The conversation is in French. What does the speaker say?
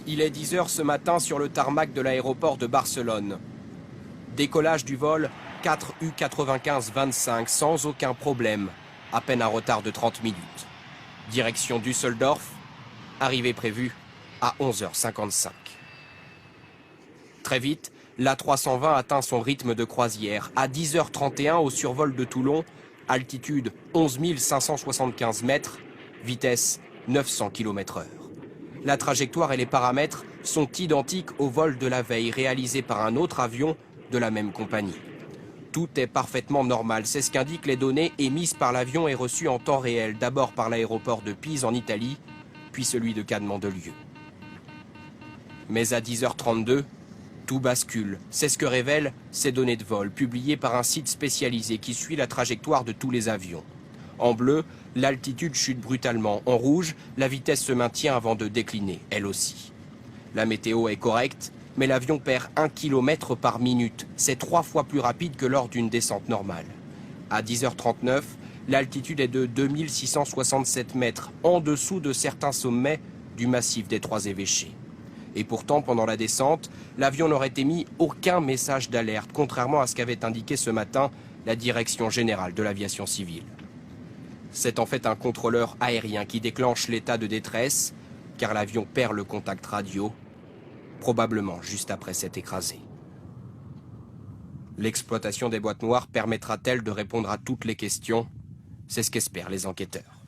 Il est 10 h ce matin sur le tarmac de l'aéroport de Barcelone. Décollage du vol 4 U95-25 sans aucun problème, à peine un retard de 30 minutes. Direction Düsseldorf, arrivée prévue à 11h55. Très vite, l'A320 atteint son rythme de croisière. À 10h31 au survol de Toulon, altitude 11 575 mètres, vitesse 900 km/h. La trajectoire et les paramètres sont identiques au vol de la veille réalisé par un autre avion de la même compagnie. Tout est parfaitement normal, c'est ce qu'indiquent les données émises par l'avion et reçues en temps réel, d'abord par l'aéroport de Pise en Italie, puis celui de Cannes-Mandelieu. Mais à 10h32, tout bascule. C'est ce que révèlent ces données de vol, publiées par un site spécialisé qui suit la trajectoire de tous les avions. En bleu, l'altitude chute brutalement. En rouge, la vitesse se maintient avant de décliner, elle aussi. La météo est correcte, mais l'avion perd 1 km par minute. C'est 3 fois plus rapide que lors d'une descente normale. À 10h39, l'altitude est de 2667 mètres, en dessous de certains sommets du massif des Trois Évêchés. Et pourtant, pendant la descente, l'avion n'aurait émis aucun message d'alerte, contrairement à ce qu'avait indiqué ce matin la Direction générale de l'aviation civile. C'est en fait un contrôleur aérien qui déclenche l'état de détresse, car l'avion perd le contact radio, probablement juste après s'être écrasé. L'exploitation des boîtes noires permettra-t-elle de répondre à toutes les questions? C'est ce qu'espèrent les enquêteurs.